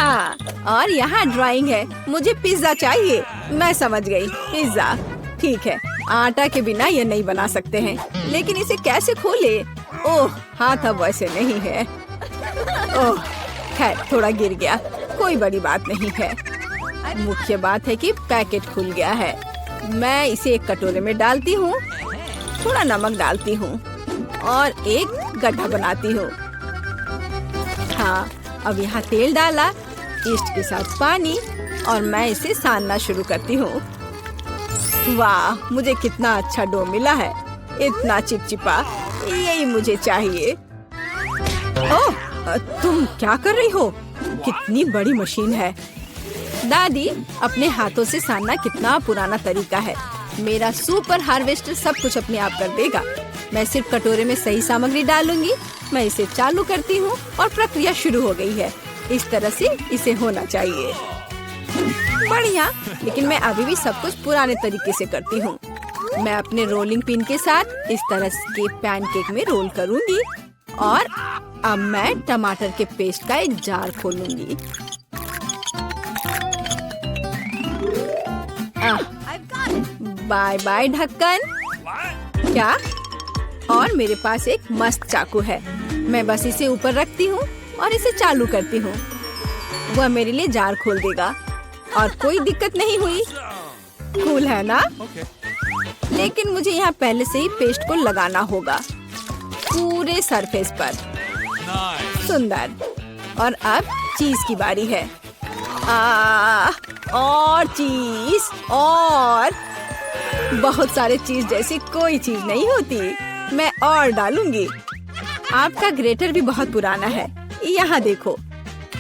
हाँ, और यहाँ ड्राइंग है। मुझे पिज्जा चाहिए। मैं समझ गई, पिज्जा। ठीक है, आटा के बिना ये नहीं बना सकते हैं, लेकिन इसे कैसे खोले? ओह, हाथ अब वैसे नहीं है। ओह, खैर थोड़ा गिर गया, कोई बड़ी बात नहीं है। मुख्य बात है कि पैकेट खुल गया है। मैं इसे एक कटोरे में डालती हूँ, थोड़ा नमक डालती हूँ और एक गड्ढा बनाती हूँ। हाँ, अब यहाँ तेल डाला, ईस्ट के साथ पानी, और मैं इसे सानना शुरू करती हूँ। वाह, मुझे कितना अच्छा डो मिला है, इतना चिपचिपा, यही मुझे चाहिए। ओह, तुम क्या कर रही हो? कितनी बड़ी मशीन है। दादी, अपने हाथों से सानना कितना पुराना तरीका है। मेरा सुपर हार्वेस्टर सब कुछ अपने आप कर देगा। मैं सिर्फ कटोरे में सही सामग्री डालूंगी। मैं इसे चालू करती हूँ और प्रक्रिया शुरू हो गई है। इस तरह से इसे होना चाहिए। बढ़िया, लेकिन मैं अभी भी सब कुछ पुराने तरीके से करती हूँ। मैं अपने रोलिंग पिन के साथ इस तरह के पैनकेक में रोल करूँगी और अब मैं टमाटर के पेस्ट का एक जार खोलूंगी। बाय बाय ढक्कन। क्या? और मेरे पास एक मस्त चाकू है। मैं बस इसे ऊपर रखती हूँ और इसे चालू करती हूँ। वह मेरे लिए जार खोल देगा और कोई दिक्कत नहीं हुई। कूल है ना? लेकिन मुझे यहाँ पहले से ही पेस्ट को लगाना होगा पूरे सरफेस पर। सुंदर। और अब चीज की बारी है। और चीज, और बहुत सारे चीज जैसी कोई चीज नहीं होती। मैं और डालूंगी। आपका ग्रेटर भी बहुत पुराना है। यहाँ देखो,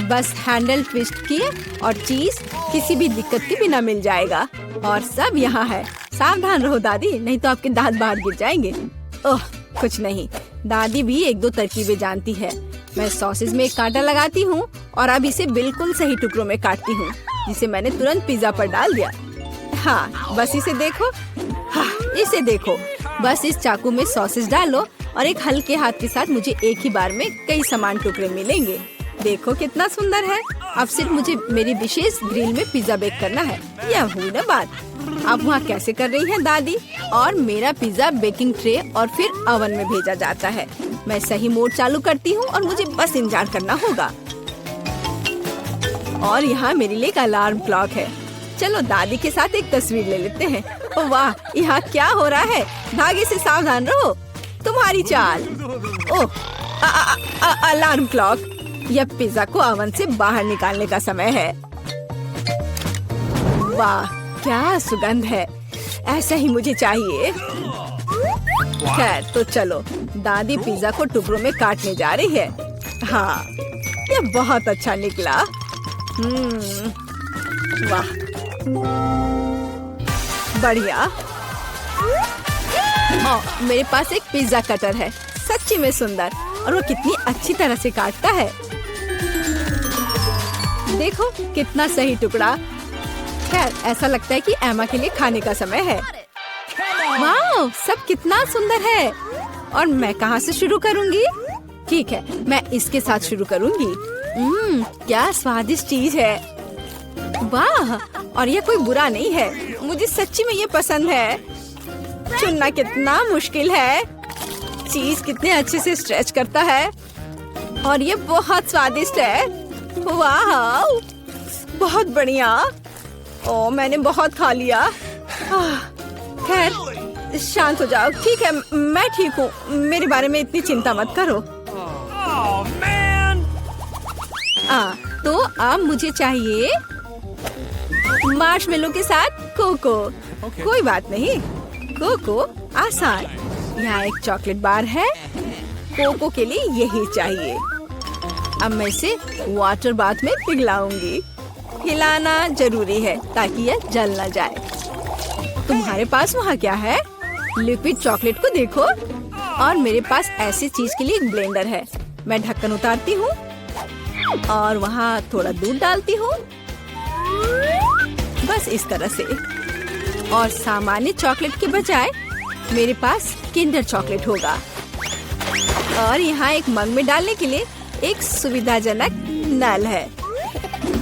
बस हैंडल ट्विस्ट किए और चीज किसी भी दिक्कत के बिना मिल जाएगा। और सब यहाँ है। सावधान रहो दादी, नहीं तो आपके दांत बाहर गिर जाएंगे। ओह, कुछ नहीं, दादी भी एक दो तरकीबें जानती है। मैं सॉसेज में एक कांटा लगाती हूँ और अब इसे बिल्कुल सही टुकड़ों में काटती हूँ, जिसे मैंने तुरंत पिज्जा पर डाल दिया। हाँ, बस इसे देखो। हाँ, इसे देखो। बस इस चाकू में सॉसेज डालो और एक हल्के हाथ के साथ मुझे एक ही बार में कई समान टुकड़े मिलेंगे। देखो कितना सुंदर है। अब सिर्फ मुझे मेरी विशेष ग्रिल में पिज्जा बेक करना है। यह हुई ना बात। अब वहाँ कैसे कर रही है दादी? और मेरा पिज्जा बेकिंग ट्रे और फिर ओवन में भेजा जाता है। मैं सही मोड चालू करती हूँ और मुझे बस इंतजार करना होगा। और यहाँ मेरे लिए एक अलार्म क्लॉक है। चलो दादी के साथ एक तस्वीर ले लेते हैं। ओह वाह, यहाँ क्या हो रहा है? धागे से सावधान रहो। तुम्हारी चाल। ओह, अलार्म क्लॉक। यह पिज्जा को ओवन से बाहर निकालने का समय है। वाह, क्या सुगंध है। ऐसा ही मुझे चाहिए। खैर तो चलो, दादी पिज्जा को टुकड़ों में काटने जा रही है। हाँ, यह बहुत अच्छा निकला। वाह, बढ़िया। मेरे पास एक पिज्जा कटर है, सच्ची में सुंदर, और वो कितनी अच्छी तरह से काटता है। देखो कितना सही टुकड़ा। खैर, ऐसा लगता है कि एमा के लिए खाने का समय है। वाह, सब कितना सुंदर है। और मैं कहाँ से शुरू करूँगी? ठीक है, मैं इसके साथ शुरू करूँगी। क्या स्वादिष्ट चीज है। वाह, और यह कोई बुरा नहीं है। मुझे सच्ची में ये पसंद है। चुनना कितना मुश्किल है। चीज कितने अच्छे से स्ट्रेच करता है और ये बहुत स्वादिष्ट है। वाह, बहुत बढ़िया। ओ, मैंने बहुत खा लिया। खैर, शांत हो जाओ। ठीक है, मैं ठीक हूँ। मेरे बारे में इतनी चिंता मत करो। तो अब मुझे चाहिए मार्शमेलो के साथ कोको। कोई बात नहीं, कोको आसान। यहाँ एक चॉकलेट बार है। कोको के लिए यही चाहिए। अब मैं इसे वाटर बाथ में पिघलाऊंगी। हिलाना जरूरी है ताकि यह जल न जाए। तुम्हारे पास वहाँ क्या है? लिक्विड चॉकलेट को देखो। और मेरे पास ऐसी चीज के लिए एक ब्लेंडर है। मैं ढक्कन उतारती हूँ और वहाँ थोड़ा दूध डालती हूँ, बस इस तरह से। और सामान्य चॉकलेट के बजाय मेरे पास किंडर चॉकलेट होगा। और यहाँ एक मग में डालने के लिए एक सुविधाजनक नल है।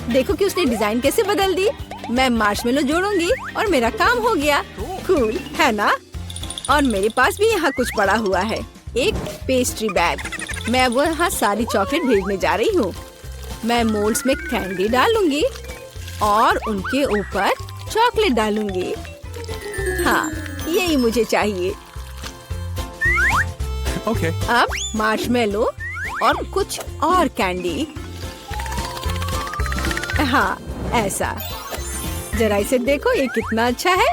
देखो कि उसने डिजाइन कैसे बदल दी। मैं मार्शमेलो जोड़ूंगी और मेरा काम हो गया। कूल है ना? और मेरे पास भी यहाँ कुछ पड़ा हुआ है, एक पेस्ट्री बैग। मैं वो यहाँ सारी चॉकलेट भेजने जा रही हूँ। मैं मोल्ड्स में कैंडी डालूंगी और उनके ऊपर चॉकलेट डालूंगी। हाँ, यही मुझे चाहिए। Okay. अब मार्शमेलो और कुछ और कैंडी। हाँ, ऐसा। जरा इसे देखो, ये कितना अच्छा है।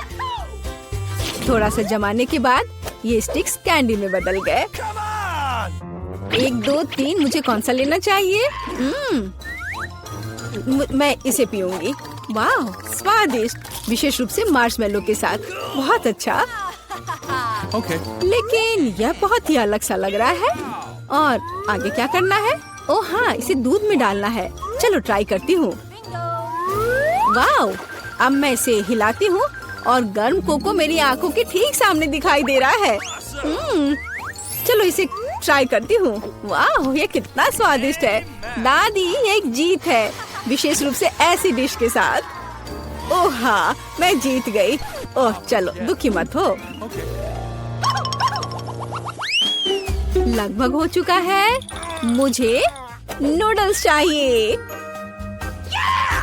थोड़ा सा जमाने के बाद ये स्टिक्स कैंडी में बदल गए। 1 2 3, मुझे कौन सा लेना चाहिए? मैं इसे पीऊंगी। वाह, स्वादिष्ट, विशेष रूप से मार्शमेलो के साथ। बहुत अच्छा। Okay. लेकिन यह बहुत ही अलग सा लग रहा है। और आगे क्या करना है? ओह हाँ, इसे दूध में डालना है। चलो ट्राई करती हूँ। वाह, अब मैं इसे हिलाती हूँ और गर्म कोको मेरी आंखों के ठीक सामने दिखाई दे रहा है। चलो इसे ट्राई करती हूँ। वाह, ये कितना स्वादिष्ट है। दादी, ये एक जीत है, विशेष रूप से ऐसी डिश के साथ। ओह हाँ, मैं जीत गई। ओह चलो, दुखी मत हो। लगभग हो चुका है। मुझे नूडल्स चाहिए।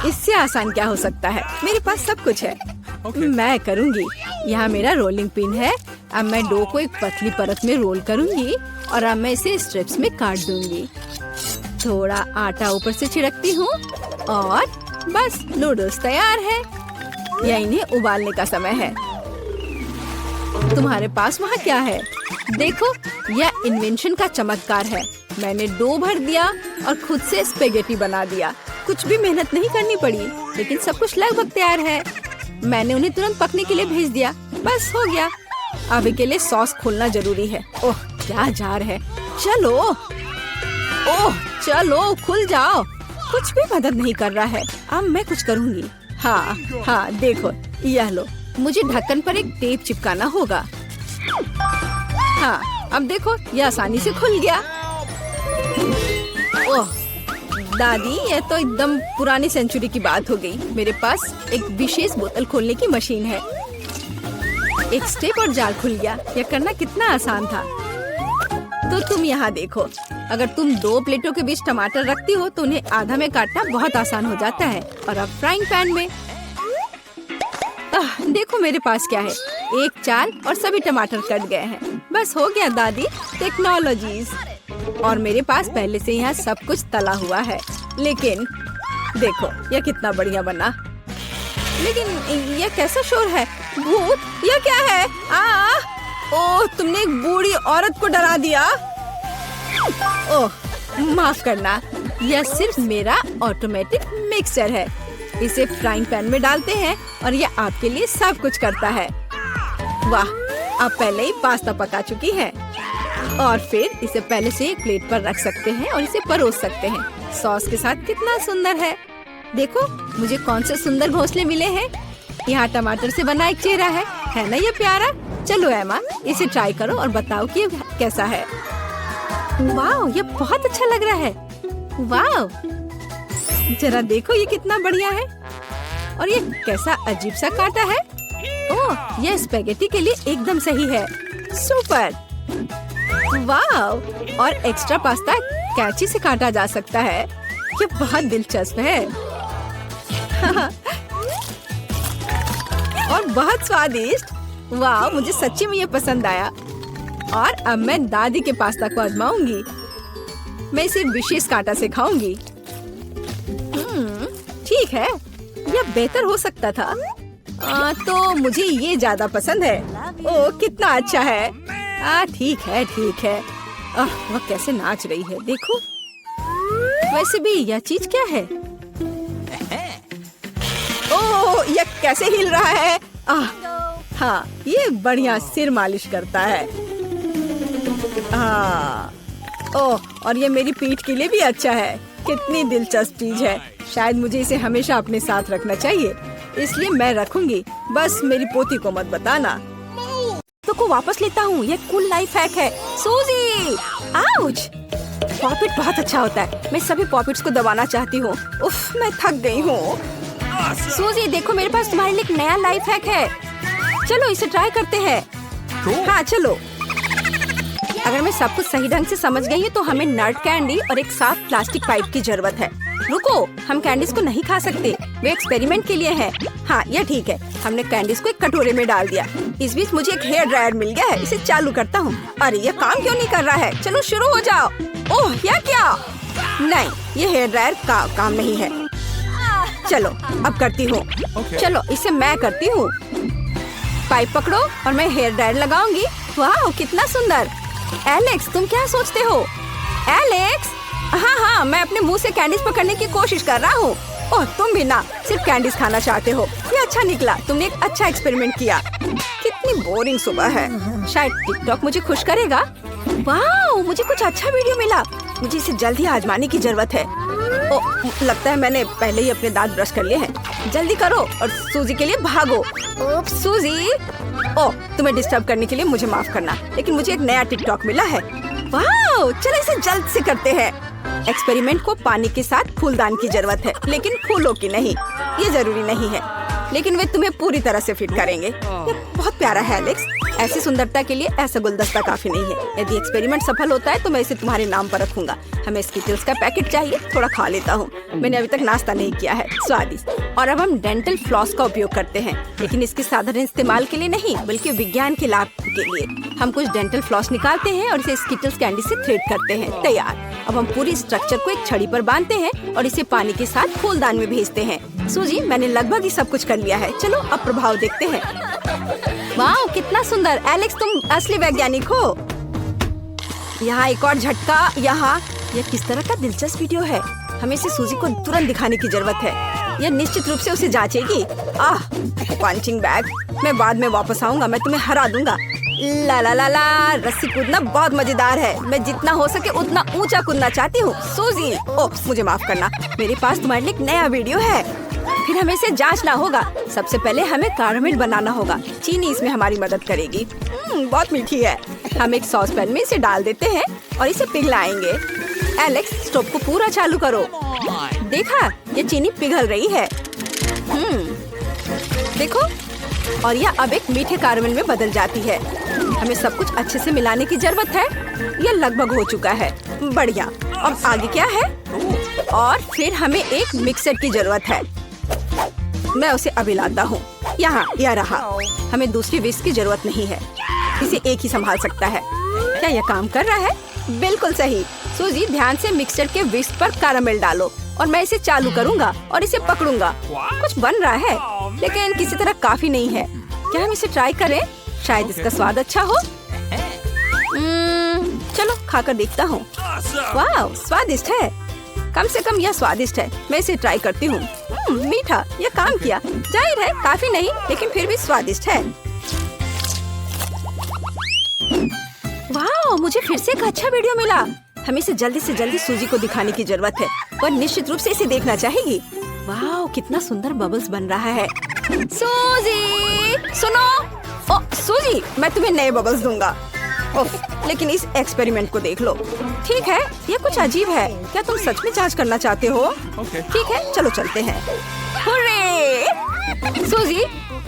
इससे आसान क्या हो सकता है? मेरे पास सब कुछ है। मैं करूंगी। यहाँ मेरा रोलिंग पिन है। अब मैं डो को एक पतली परत में रोल करूंगी और अब मैं इसे स्ट्रिप्स में काट दूंगी। थोड़ा आटा ऊपर से छिड़कती हूँ और बस नूडल्स तैयार है। यह इन्हें उबालने का समय है। तुम्हारे पास वहाँ क्या है? देखो, यह इन्वेंशन का चमत्कार है। मैंने डो भर दिया और खुद से स्पेगेटी बना दिया। कुछ भी मेहनत नहीं करनी पड़ी, लेकिन सब कुछ लगभग तैयार है। मैंने उन्हें तुरंत पकने के लिए भेज दिया। बस हो गया। अभी के लिए सॉस खोलना जरूरी है। ओह, क्या जार है। चलो, ओह चलो, खुल जाओ। कुछ भी मदद नहीं कर रहा है। अब मैं कुछ करूँगी। हाँ हाँ, देखो, यह लो। मुझे ढक्कन पर एक टेप चिपकाना होगा। हाँ, अब देखो, यह आसानी से खुल गया। ओह दादी, यह तो एकदम पुरानी सेंचुरी की बात हो गई। मेरे पास एक विशेष बोतल खोलने की मशीन है। एक स्टेप और जार खुल गया। यह करना कितना आसान था। तो तुम यहाँ देखो, अगर तुम 2 प्लेटों के बीच टमाटर रखती हो तो उन्हें आधा में काटना बहुत आसान हो जाता है। और अब फ्राइंग पैन में देखो मेरे पास क्या है, एक चाल और सभी टमाटर कट गए हैं। बस हो गया दादी, टेक्नोलॉजीज। और मेरे पास पहले से यहाँ सब कुछ तला हुआ है। लेकिन देखो, यह कितना बढ़िया बना। लेकिन यह कैसा शोर है? भूत? यह क्या है? ओह, तुमने एक बूढ़ी औरत को डरा दिया। ओह माफ करना, यह सिर्फ मेरा ऑटोमेटिक मिक्सचर है। इसे फ्राइंग पैन में डालते हैं और यह आपके लिए सब कुछ करता है। वाह, अब पहले ही पास्ता पका चुकी है। और फिर इसे पहले से एक प्लेट पर रख सकते हैं और इसे परोस सकते हैं। सॉस के साथ कितना सुंदर है। देखो, मुझे कौन से सुंदर घोंसले मिले हैं। यहाँ टमाटर से बना एक चेहरा है ना ये प्यारा? चलो एमा, इसे ट्राई करो और बताओ कि ये कैसा है। वाह, ये बहुत अच्छा लग रहा है। वाह, जरा देखो, ये कितना बढ़िया है। और ये कैसा अजीब सा काटा है। ओह, यह स्पेगेटी के लिए एकदम सही है। सुपर। वाह, और एक्स्ट्रा पास्ता कैंची से काटा जा सकता है। ये बहुत दिलचस्प है। और बहुत स्वादिष्ट। वाह, मुझे सच्ची में ये पसंद आया। और अब मैं दादी के पास्ता को आजमाऊंगी। मैं इसे विशेष कांटा से खाऊंगी। ठीक है, यह बेहतर हो सकता था। तो मुझे ये ज्यादा पसंद है। ओह, कितना अच्छा है। ठीक है, ठीक है। वह कैसे नाच रही है, देखो। वैसे भी यह चीज क्या है? ओह, यह कैसे हिल रहा है। हाँ, ये बढ़िया सिर मालिश करता है। ओह, और ये मेरी पीठ के लिए भी अच्छा है। कितनी दिलचस्प चीज है। शायद मुझे इसे हमेशा अपने साथ रखना चाहिए, इसलिए मैं रखूंगी। बस मेरी पोती को मत बताना। तो को वापस लेता हूँ। यह कूल लाइफ हैक है। सूजी, आउच। पॉपिट बहुत अच्छा होता है। मैं सभी पॉपिट्स को दबाना चाहती हूँ। उफ, मैं थक गई हूँ। सूजी देखो, मेरे पास तुम्हारे लिए एक नया लाइफ हैक है। चलो इसे ट्राई करते हैं। हाँ चलो। अगर मैं सब कुछ सही ढंग से समझ गई हूँ तो हमें नट कैंडी और एक साफ प्लास्टिक पाइप की जरूरत है। रुको, हम कैंडीज को नहीं खा सकते, वे एक्सपेरिमेंट के लिए है। हाँ यह ठीक है। हमने कैंडीज को एक कटोरे में डाल दिया। इस बीच मुझे एक हेयर ड्रायर मिल गया है, इसे चालू करता हूँ। अरे ये काम क्यों नहीं कर रहा है? चलो शुरू हो जाओ। ओह यह क्या? नहीं, ये हेयर ड्रायर का काम नहीं है। चलो अब करती हूँ। चलो इसे मैं करती हूँ। पाइप पकड़ो और मैं हेयर ड्रायर लगाऊंगी। वाह कितना सुंदर। एलेक्स तुम क्या सोचते हो? एलेक्स, हाँ, मैं अपने मुंह से कैंडीज पकड़ने की कोशिश कर रहा हूँ। ओह तुम भी ना, सिर्फ कैंडीज खाना चाहते हो। ये अच्छा निकला, तुमने एक अच्छा एक्सपेरिमेंट किया। कितनी बोरिंग सुबह है। शायद टिकटॉक मुझे खुश करेगा। वाह, मुझे कुछ अच्छा वीडियो मिला। मुझे इसे जल्दी आजमाने की जरूरत है। ओह लगता है मैंने पहले ही अपने दांत ब्रश कर लिए हैं। जल्दी करो और सूजी के लिए भागो। ओप्स सूजी। ओह तुम्हें डिस्टर्ब करने के लिए मुझे माफ करना, लेकिन मुझे एक नया टिकटॉक मिला है। वाह चलो इसे जल्द से करते हैं। एक्सपेरिमेंट को पानी के साथ फूलदान की जरूरत है, लेकिन फूलों की नहीं। ये जरूरी नहीं है, लेकिन वे तुम्हें पूरी तरह से फिट करेंगे। ये बहुत प्यारा है एलेक्स। ऐसी सुंदरता के लिए ऐसा गुलदस्ता काफी नहीं है। यदि एक्सपेरिमेंट सफल होता है तो मैं इसे तुम्हारे नाम पर रखूंगा। हमें स्किटल्स का पैकेट चाहिए, थोड़ा खा लेता हूँ। मैंने अभी तक नाश्ता नहीं किया है। स्वादिष्ट। और अब हम डेंटल फ्लॉस का उपयोग करते हैं, लेकिन इसके साधारण इस्तेमाल के लिए नहीं, बल्कि विज्ञान के लाभ के लिए। हम कुछ डेंटल फ्लॉस निकालते हैं और इसे स्किटल्स कैंडी से थ्रेड करते हैं। तैयार। अब हम पूरी स्ट्रक्चर को एक छड़ी पर बांधते हैं और इसे पानी के साथ फूलदान में भेजते हैं। सूजी मैंने लगभग ही सब कुछ कर लिया है। चलो अब प्रभाव देखते हैं। वाह कितना सुंदर। एलेक्स तुम असली वैज्ञानिक हो। यहाँ एक और झटका। यहाँ यह किस तरह का दिलचस्प वीडियो है। हमें इसे सूजी को तुरंत दिखाने की जरूरत है। यह निश्चित रूप से उसे जांचेगी। Punching bag. मैं बाद में वापस आऊंगा, मैं तुम्हें हरा दूंगा। ला ला ला ला, रस्सी कूदना बहुत मजेदार है। मैं जितना हो सके उतना ऊंचा कूदना चाहती हूँ। सूजी ओह मुझे माफ करना, मेरे पास तुम्हारे लिए एक नया वीडियो है। फिर हमें इसे जांचना होगा। सबसे पहले हमें कैरामेल बनाना होगा। चीनी इसमें हमारी मदद करेगी। बहुत मीठी है। हम एक सॉस पैन में इसे डाल देते हैं और इसे पिघलाएंगे। एलेक्स स्टोव को पूरा चालू करो। देखा, ये चीनी पिघल रही है। देखो, और यह अब एक मीठे कैरामेल में बदल जाती है। हमें सब कुछ अच्छे से मिलाने की जरूरत है। यह लगभग हो चुका है। बढ़िया। अब आगे क्या है? और फिर हमें एक मिक्सर की जरूरत है। मैं उसे अभी लाता हूँ। यहाँ यह रहा। हमें दूसरी विस्क की जरूरत नहीं है, इसे एक ही संभाल सकता है। क्या यह काम कर रहा है? बिल्कुल सही। सूजी ध्यान से मिक्सचर के विस्क पर कैरामेल डालो और मैं इसे चालू करूँगा और इसे पकड़ूंगा। कुछ बन रहा है, लेकिन किसी तरह काफी नहीं है। क्या हम इसे ट्राई करें? शायद इसका स्वाद अच्छा हो। चलो खाकर देखता हूँ। वाह स्वादिष्ट है। कम से कम यह स्वादिष्ट है। मैं इसे ट्राई करती हूँ। मीठा, यह काम किया। जाहिर है काफी नहीं, लेकिन फिर भी स्वादिष्ट है। वाह मुझे फिर से एक अच्छा वीडियो मिला। हमें इसे जल्दी से जल्दी सूजी को दिखाने की जरूरत है और निश्चित रूप से इसे देखना चाहेगी। वाह कितना सुंदर बबल्स बन रहा है। सूजी सुनो। ओ सूजी, मैं तुम्हें नए बबल्स दूंगा। लेकिन इस एक्सपेरिमेंट को देख लो। ठीक है, यह कुछ अजीब है। क्या तुम सच में जांच करना चाहते हो? ठीक है, चलो चलते हैं। हुर्रे! सूजी,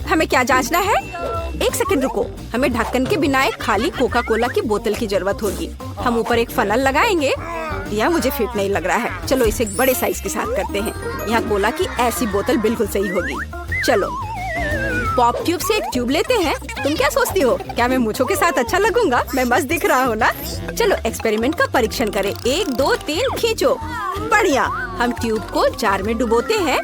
हमें क्या जांचना है? एक सेकंड रुको। हमें ढक्कन के बिना एक खाली कोका कोला की बोतल की जरूरत होगी। हम ऊपर एक फनल लगाएंगे। यह मुझे फिट नहीं लग रहा है। चलो इसे एक बड़े साइज के साथ करते हैं। यहाँ कोला की ऐसी बोतल बिल्कुल सही होगी। चलो पॉप ट्यूब से एक ट्यूब लेते हैं। तुम क्या सोचती हो? क्या मैं मूंछों के साथ अच्छा लगूंगा? मैं मस्त दिख रहा हूँ ना? चलो एक्सपेरिमेंट का परीक्षण करें। 1 2 3 खींचो। बढ़िया। हम ट्यूब को जार में डुबोते हैं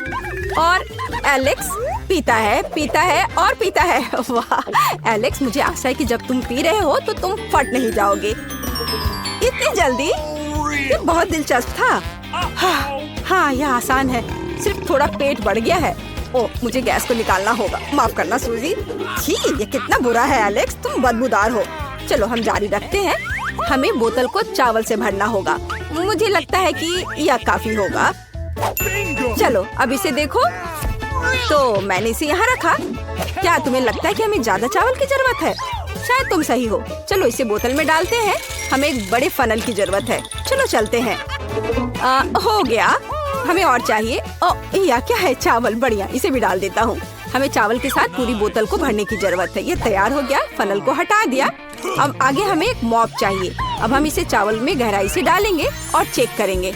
और एलेक्स पीता है और पीता है। वाह एलेक्स, मुझे आशा है कि जब तुम पी रहे हो तो तुम फट नहीं जाओगे। इतनी जल्दी? ये बहुत दिलचस्प था। हाँ यह आसान है, सिर्फ थोड़ा पेट बढ़ गया है। ओह मुझे गैस को निकालना होगा। माफ करना सूजी। छी, ये कितना बुरा है एलेक्स, तुम बदबूदार हो। चलो हम जारी रखते हैं। हमें बोतल को चावल से भरना होगा। मुझे लगता है कि यह काफी होगा। चलो अब इसे देखो। तो मैंने इसे यहाँ रखा। क्या तुम्हें लगता है कि हमें ज्यादा चावल की जरूरत है? शायद तुम सही हो। चलो इसे बोतल में डालते हैं। हमें एक बड़े फनल की जरूरत है। चलो चलते हैं। हो गया। हमें और चाहिए। यह क्या है? चावल। बढ़िया, इसे भी डाल देता हूँ। हमें चावल के साथ पूरी बोतल को भरने की जरूरत है। ये तैयार हो गया। फनल को हटा दिया। अब आगे हमें एक मॉप चाहिए। अब हम इसे चावल में गहराई से डालेंगे और चेक करेंगे।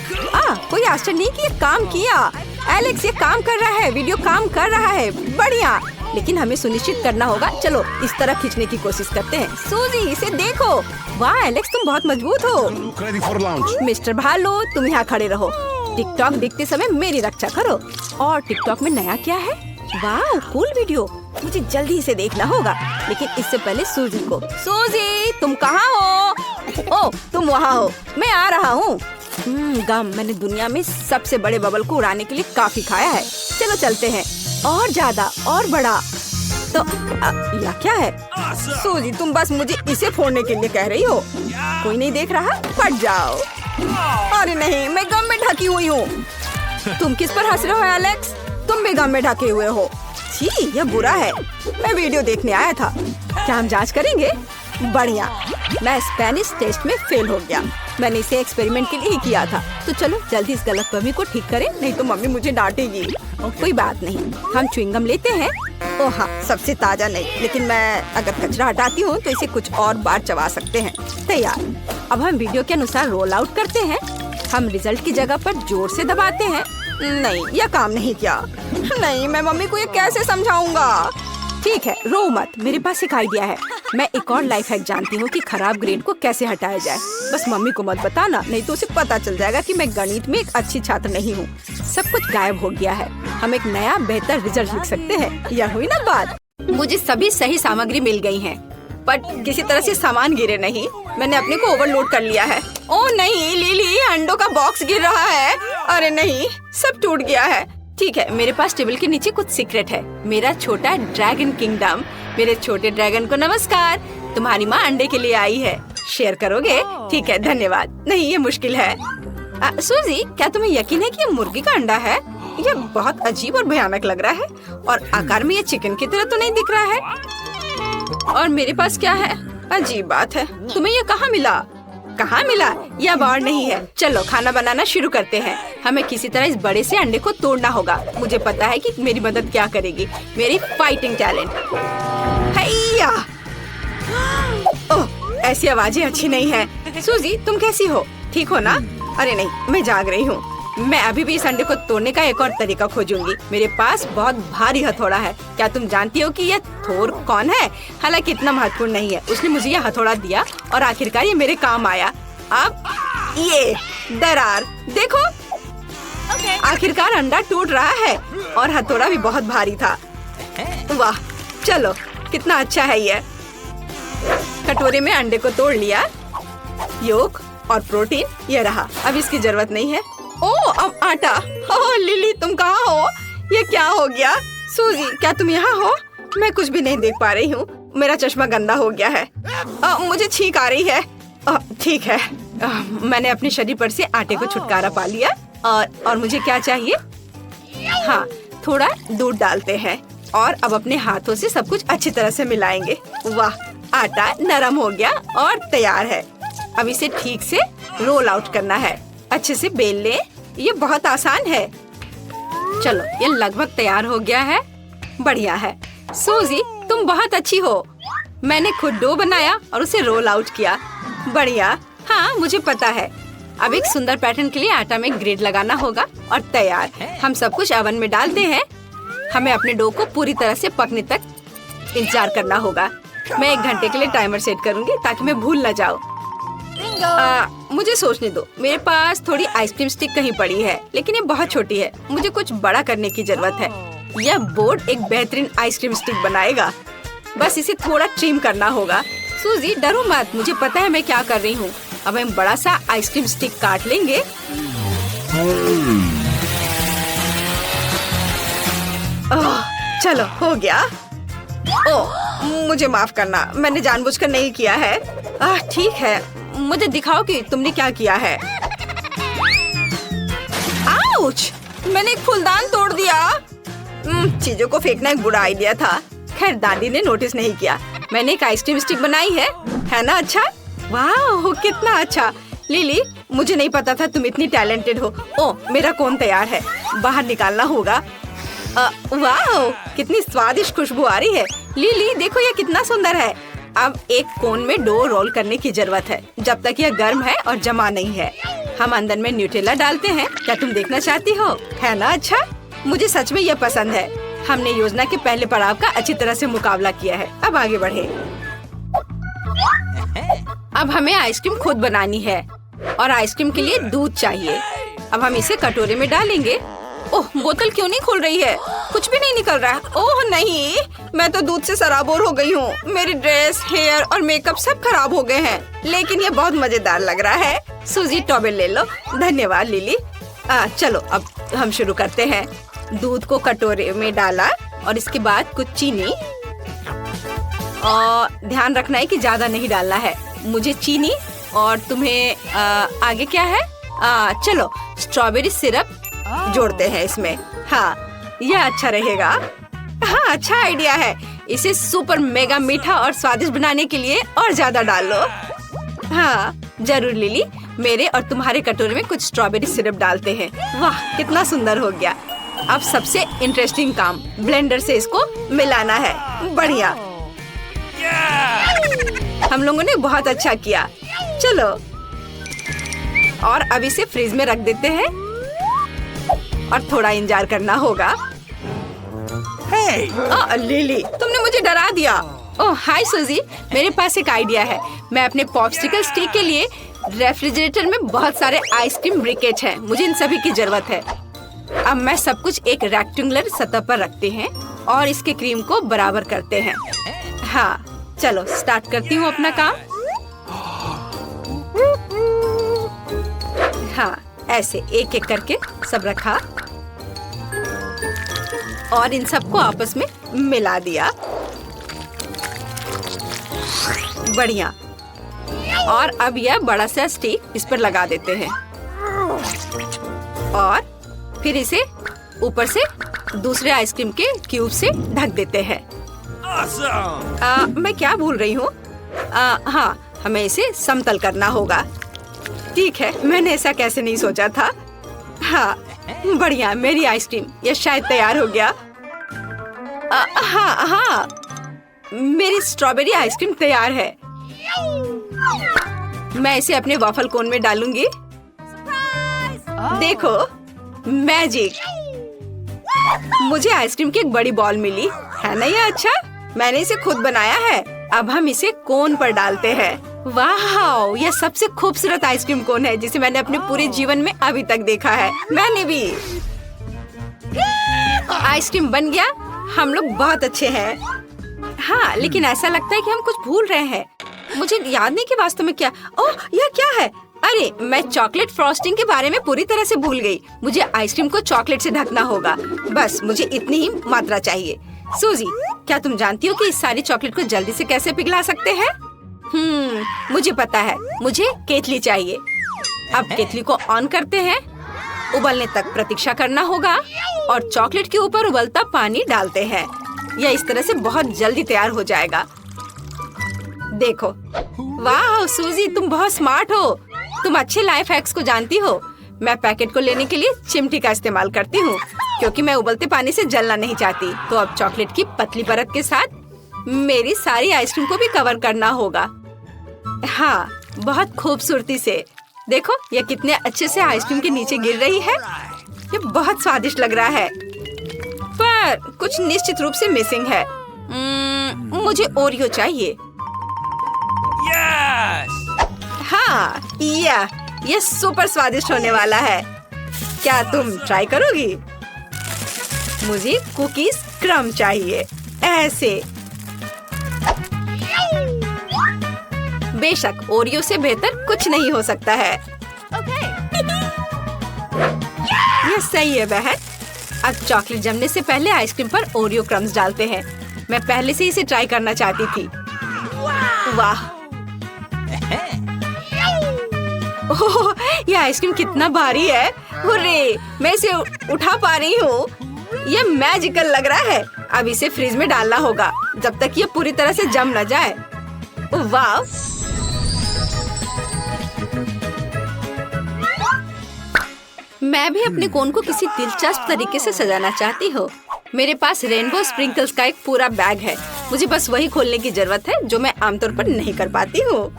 कोई आश्चर्य नहीं कि ये काम किया। एलेक्स ये काम कर रहा है। वीडियो काम कर रहा है। बढ़िया, लेकिन हमें सुनिश्चित करना होगा। चलो इस तरह खींचने की कोशिश करते हैं। सूजी इसे देखो। वाह एलेक्स, तुम बहुत मजबूत हो। Ready for launch. मिस्टर भालू, तुम यहाँ खड़े रहो। टिकटॉक देखते समय मेरी रक्षा करो। और टिकटॉक में नया क्या है? वाह कूल वीडियो। मुझे जल्दी इसे देखना होगा, लेकिन इससे पहले सूजी को। सूजी तुम कहाँ हो? ओह तुम वहाँ हो। मैं आ रहा हूँ। गम, मैंने दुनिया में सबसे बड़े बबल को उड़ाने के लिए काफी खाया है। चलो चलते हैं। और ज्यादा और बड़ा। तो यह क्या है? सूजी तुम बस मुझे इसे फोड़ने के लिए कह रही हो। कोई नहीं देख रहा? फट जाओ। अरे नहीं, मैं गम में ढकी हुई हूँ। तुम किस पर हंस रहे हो एलेक्स? तुम भी गम में ढके हुए हो। छी, यह बुरा है। मैं वीडियो देखने आया था। क्या हम जांच करेंगे? बढ़िया, मैं स्पेनिश टेस्ट में फेल हो गया। मैंने इसे एक्सपेरिमेंट के लिए ही किया था। तो चलो जल्दी इस गलतफहमी को ठीक करें, नहीं तो मम्मी मुझे डांटेगी। कोई बात नहीं, हम च्युइंगम लेते हैं। ओह हाँ, सबसे ताजा नहीं, लेकिन मैं अगर कचरा हटाती हूँ तो इसे कुछ और बार चबा सकते हैं। तैयार। अब हम वीडियो के अनुसार रोल आउट करते हैं। हम रिजल्ट की जगह पर जोर से दबाते हैं। नहीं, यह काम नहीं किया। नहीं, मैं मम्मी को ये कैसे समझाऊंगा? ठीक है, रो मत, मेरे पास एक आइडिया है। मैं एक और लाइफ हैक जानती हूँ कि खराब ग्रेड को कैसे हटाया जाए। बस मम्मी को मत बताना, नहीं तो उसे पता चल जाएगा कि मैं गणित में एक अच्छी छात्र नहीं हूँ। सब कुछ गायब हो गया है। हम एक नया बेहतर रिजल्ट लिख सकते हैं। यह हुई ना बात। मुझे सभी सही सामग्री मिल गई है, पर किसी तरह से सामान गिरे नहीं। मैंने अपने को ओवरलोड कर लिया है। ओह नहीं लिली, अंडों का बॉक्स गिर रहा है। अरे नहीं, सब टूट गया है। ठीक है, मेरे पास टेबल के नीचे कुछ सीक्रेट है। मेरा छोटा ड्रैगन किंगडम। मेरे छोटे ड्रैगन को नमस्कार। तुम्हारी माँ अंडे के लिए आई है। शेयर करोगे? ठीक है, धन्यवाद। नहीं, ये मुश्किल है। सूजी, क्या तुम्हें यकीन है कि ये मुर्गी का अंडा है? यह बहुत अजीब और भयानक लग रहा है, और आकार में ये चिकन की तरह तो नहीं दिख रहा है। और मेरे पास क्या है? अजीब बात है। तुम्हें ये कहाँ मिला? कहाँ मिला? यह बार नहीं है। चलो खाना बनाना शुरू करते हैं। हमें किसी तरह इस बड़े से अंडे को तोड़ना होगा। मुझे पता है कि मेरी मदद क्या करेगी। मेरी फाइटिंग टैलेंट। हैया! ओह, ऐसी आवाजें अच्छी नहीं है। सूजी, तुम कैसी हो? ठीक हो ना? अरे नहीं, मैं जाग रही हूँ। मैं अभी भी इस अंडे को तोड़ने का एक और तरीका खोजूंगी। मेरे पास बहुत भारी हथौड़ा है। क्या तुम जानती हो कि यह थोर कौन है? हालांकि इतना महत्वपूर्ण नहीं है। उसने मुझे यह हथौड़ा दिया और आखिरकार ये मेरे काम आया। अब ये दरार देखो। आखिरकार अंडा टूट रहा है और हथौड़ा भी बहुत भारी था। वाह, चलो कितना अच्छा है ये। कटोरे में अंडे को तोड़ लिया। योक और प्रोटीन ये रहा। अब इसकी जरूरत नहीं है। ओह, अब आटा। ओह लिली, तुम कहाँ हो? ये क्या हो गया? सूजी, क्या तुम यहाँ हो? मैं कुछ भी नहीं देख पा रही हूँ। मेरा चश्मा गंदा हो गया है। मुझे छींक आ रही है। ठीक है, मैंने अपने शरीर पर से आटे को छुटकारा पा लिया। और मुझे क्या चाहिए? हाँ, थोड़ा दूध डालते हैं और अब अपने हाथों से सब कुछ अच्छी तरह से मिलाएंगे। वाह, आटा नरम हो गया और तैयार है। अब इसे ठीक से रोल आउट करना है। अच्छे से बेल ले। ये बहुत आसान है। चलो, ये लगभग तैयार हो गया है। बढ़िया है। सूजी, तुम बहुत अच्छी हो। मैंने खुद डो बनाया और उसे रोल आउट किया। बढ़िया। हाँ, मुझे पता है। अब एक सुंदर पैटर्न के लिए आटा में ग्रिड लगाना होगा और तैयार। हम सब कुछ ओवन में डालते हैं। हमें अपने डो को पूरी तरह से पकने तक इंतजार करना होगा। मैं 1 घंटे के लिए टाइमर सेट करूंगी ताकि मैं भूल न जाऊं। मुझे सोचने दो। मेरे पास थोड़ी आइसक्रीम स्टिक कहीं पड़ी है, लेकिन ये बहुत छोटी है। मुझे कुछ बड़ा करने की जरूरत है। यह बोर्ड एक बेहतरीन आइसक्रीम स्टिक बनाएगा। बस इसे थोड़ा ट्रिम करना होगा। सूजी, डरो मत, मुझे पता है मैं क्या कर रही हूँ। अब हम बड़ा सा आइसक्रीम स्टिक काट लेंगे। चलो, हो गया। ओह, मुझे माफ करना, मैंने जानबूझकर नहीं किया है। ठीक है, मुझे दिखाओ कि तुमने क्या किया है। आउच! मैंने एक फूलदान तोड़ दिया। चीजों को फेंकना एक बुरा आइडिया था। खैर, दादी ने नोटिस नहीं किया। मैंने एक आइसक्रीम स्टिक बनाई है ना? अच्छा, वाह कितना अच्छा। लिली, मुझे नहीं पता था तुम इतनी टैलेंटेड हो। ओह, मेरा कोन तैयार है, बाहर निकालना होगा। वाह, कितनी स्वादिष्ट खुशबू आ रही है। लिली देखो, ये कितना सुंदर है। अब एक कोन में डो रोल करने की जरूरत है जब तक यह गर्म है और जमा नहीं है। हम अंदर में न्यूटेला डालते हैं। क्या तुम देखना चाहती हो? है ना अच्छा? मुझे सच में यह पसंद है। हमने योजना के पहले पड़ाव का अच्छी तरह से मुकाबला किया है। अब आगे बढ़े। अब हमें आइसक्रीम खुद बनानी है और आइसक्रीम के लिए दूध चाहिए। अब हम इसे कटोरे में डालेंगे। ओह, बोतल क्यों नहीं खुल रही है? कुछ भी नहीं निकल रहा। ओह नहीं, मैं तो दूध से सराबोर हो गई हूँ। मेरी ड्रेस, हेयर और मेकअप सब खराब हो गए हैं। लेकिन ये बहुत मजेदार लग रहा है। सूजी, टॉवेल ले लो। धन्यवाद लिली। चलो अब हम शुरू करते हैं। दूध को कटोरे में डाला और इसके बाद कुछ चीनी, और ध्यान रखना है कि ज्यादा नहीं डालना है। मुझे चीनी और तुम्हें आगे क्या है? चलो स्ट्रॉबेरी सिरप जोड़ते हैं इसमें। हाँ, यह अच्छा रहेगा। हाँ, अच्छा आइडिया है। इसे सुपर मेगा मीठा और स्वादिष्ट बनाने के लिए और ज्यादा डाल लो। हाँ जरूर लिली, मेरे और तुम्हारे कटोरे में कुछ स्ट्रॉबेरी सिरप डालते हैं। वाह कितना सुंदर हो गया। अब सबसे इंटरेस्टिंग काम, ब्लेंडर से इसको मिलाना है। बढ़िया, हम लोगों ने बहुत अच्छा किया। चलो, और अब इसे फ्रिज में रख देते हैं और थोड़ा इंतजार करना होगा। लिली, तुमने मुझे डरा दिया। ओह हाय सूजी, मेरे पास एक आइडिया है। मैं अपने पॉप्सिकल स्टिक के लिए रेफ्रिजरेटर में बहुत सारे आइसक्रीम ब्रिकेट हैं। मुझे इन सभी की जरूरत है। अब मैं सब कुछ एक रेक्टेंगुलर सतह पर रखते हैं और इसके क्रीम को बराबर करते हैं। हाँ चलो स्टार्ट करती हूँ अपना काम। हाँ, ऐसे एक एक करके सब रखा और इन सबको आपस में मिला दिया। बढ़िया। और अब यह बड़ा सा स्टिक इस पर लगा देते हैं और फिर इसे ऊपर से दूसरे आइसक्रीम के क्यूब से ढक देते हैं। मैं क्या भूल रही हूँ? हाँ, हमें इसे समतल करना होगा। ठीक है, मैंने ऐसा कैसे नहीं सोचा था। हाँ बढ़िया, मेरी आइसक्रीम ये शायद तैयार हो गया। हाँ, मेरी स्ट्रॉबेरी आइसक्रीम तैयार है। मैं इसे अपने वॉफल कोन में डालूंगी। देखो, मैजिक! मुझे आइसक्रीम की एक बड़ी बॉल मिली है ना? ये अच्छा, मैंने इसे खुद बनाया है। अब हम इसे कोन पर डालते हैं। वाह, यह सबसे खूबसूरत आइसक्रीम कोन है जिसे मैंने अपने पूरे जीवन में अभी तक देखा है। मैंने भी। आइसक्रीम बन गया। हम लोग बहुत अच्छे हैं। हाँ, लेकिन ऐसा लगता है कि हम कुछ भूल रहे हैं। मुझे याद नहीं कि वास्तव में क्या। ओह, यह क्या है? अरे, मैं चॉकलेट फ्रॉस्टिंग के बारे में पूरी तरह से भूल गई। मुझे आइसक्रीम को चॉकलेट से ढकना होगा। बस मुझे इतनी ही मात्रा चाहिए। सूजी, क्या तुम जानती हो कि इस सारी चॉकलेट को जल्दी से कैसे पिघला सकते हैं? मुझे पता है। मुझे केतली चाहिए। अब केतली को ऑन करते हैं। उबलने तक प्रतीक्षा करना होगा और चॉकलेट के ऊपर उबलता पानी डालते हैं। यह इस तरह से बहुत जल्दी तैयार हो जाएगा। देखो, वाह सूजी, तुम बहुत स्मार्ट हो। तुम अच्छे लाइफ हैक्स को जानती हो। मैं पैकेट को लेने के लिए चिमटी का इस्तेमाल करती हूँ क्योंकि मैं उबलते पानी से जलना नहीं चाहती। तो अब चॉकलेट की पतली परत के साथ मेरी सारी आइसक्रीम को भी कवर करना होगा। हाँ, बहुत खूबसूरती से। देखो, यह कितने अच्छे से आइसक्रीम के नीचे गिर रही है। ये बहुत स्वादिष्ट लग रहा है, पर कुछ निश्चित रूप से मिसिंग है। मुझे ओरियो चाहिए। हाँ, यह सुपर स्वादिष्ट होने वाला है। क्या तुम ट्राई करोगी? मुझे कुकीज क्रम चाहिए, ऐसे। बेशक ओरियो से बेहतर कुछ नहीं हो सकता है। यह सही है बहन। अब चॉकलेट जमने से पहले आइसक्रीम पर ओरियो क्रम्स डालते हैं। मैं पहले से इसे ट्राई करना चाहती थी। वाह, ओह, यह आइसक्रीम कितना भारी है। हुर्रे, मैं इसे उठा पा रही हूँ। यह मैजिकल लग रहा है। अब इसे फ्रिज में डालना होगा। जब तक ये पूरी तरह से जम न जाए। वाह, मैं भी अपने कोन को किसी दिलचस्प तरीके से सजाना चाहती हूँ। मेरे पास रेनबो स्प्रिंकल्स का एक पूरा बैग है। मुझे बस वही खोलने की जरूरत है जो मैं आमतौर पर नहीं कर पाती हूँ।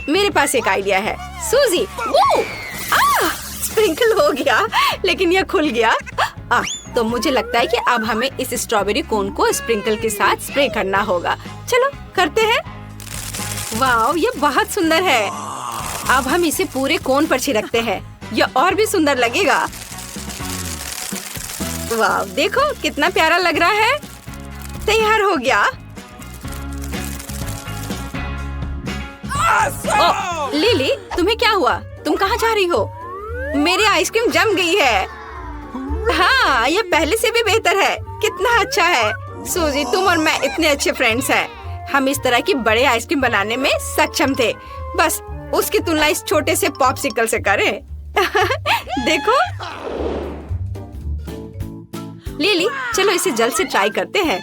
मेरे पास एक आइडिया है। सूजी, स्प्रिंकल हो गया, लेकिन यह खुल गया। तो मुझे लगता है कि अब हमें इस स्ट्रॉबेरी कोन को स्प्रिंकल के साथ स्प्रे करना होगा। चलो करते हैं। वाह, ये बहुत सुंदर है। अब हम इसे पूरे कोन पर छिड़कते हैं। यह और भी सुंदर लगेगा। वाह, देखो कितना प्यारा लग रहा है। तैयार हो गया। ओह, लिली, तुम्हें क्या हुआ? तुम कहाँ जा रही हो? मेरी आइसक्रीम जम गई है। हाँ, ये पहले से भी बेहतर है। कितना अच्छा है। सूजी, तुम और मैं इतने अच्छे फ्रेंड्स हैं। हम इस तरह की बड़े आइसक्रीम बनाने में सक्षम थे। बस उसकी तुलना इस छोटे से पॉप्सिकल से करें। देखो लिली, चलो इसे जल्द से ट्राई करते हैं।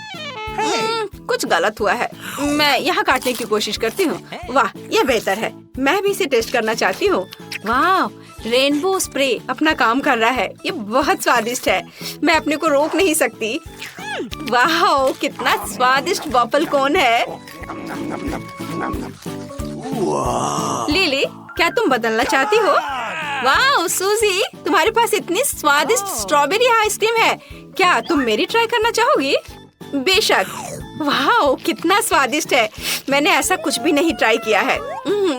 कुछ गलत हुआ है। मैं यहाँ काटने की कोशिश करती हूँ। वाह, यह बेहतर है। मैं भी इसे टेस्ट करना चाहती हूँ। वाह, रेनबो स्प्रे अपना काम कर रहा है। ये बहुत स्वादिष्ट है। मैं अपने को रोक नहीं सकती। वाह, कितना स्वादिष्ट वॉफल कोन है। लिली, क्या तुम बदलना चाहती हो? वाह सूजी, तुम्हारे पास इतनी स्वादिष्ट स्ट्रॉबेरी आइसक्रीम है। क्या तुम मेरी ट्राई करना चाहोगी? बेशक। वाह, कितना स्वादिष्ट है। मैंने ऐसा कुछ भी नहीं ट्राई किया है।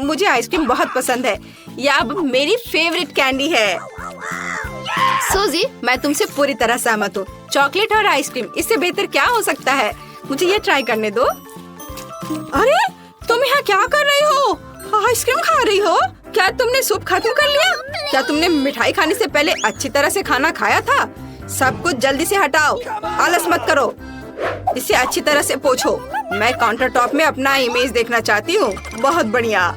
मुझे आइसक्रीम बहुत पसंद है। यह अब मेरी फेवरेट कैंडी है। सूजी, मैं तुमसे पूरी तरह सहमत हूँ। चॉकलेट और आइसक्रीम, इससे बेहतर क्या हो सकता है? मुझे ये ट्राई करने दो। अरे, तुम यहाँ क्या कर रही हो? आइसक्रीम खा रही हो? क्या तुमने सूप खत्म कर लिया? क्या तुमने मिठाई खाने से पहले अच्छी तरह से खाना खाया था? सब कुछ जल्दी से हटाओ। आलस मत करो। इसे अच्छी तरह से पोंछो। मैं काउंटर टॉप में अपना इमेज देखना चाहती हूँ। बहुत बढ़िया।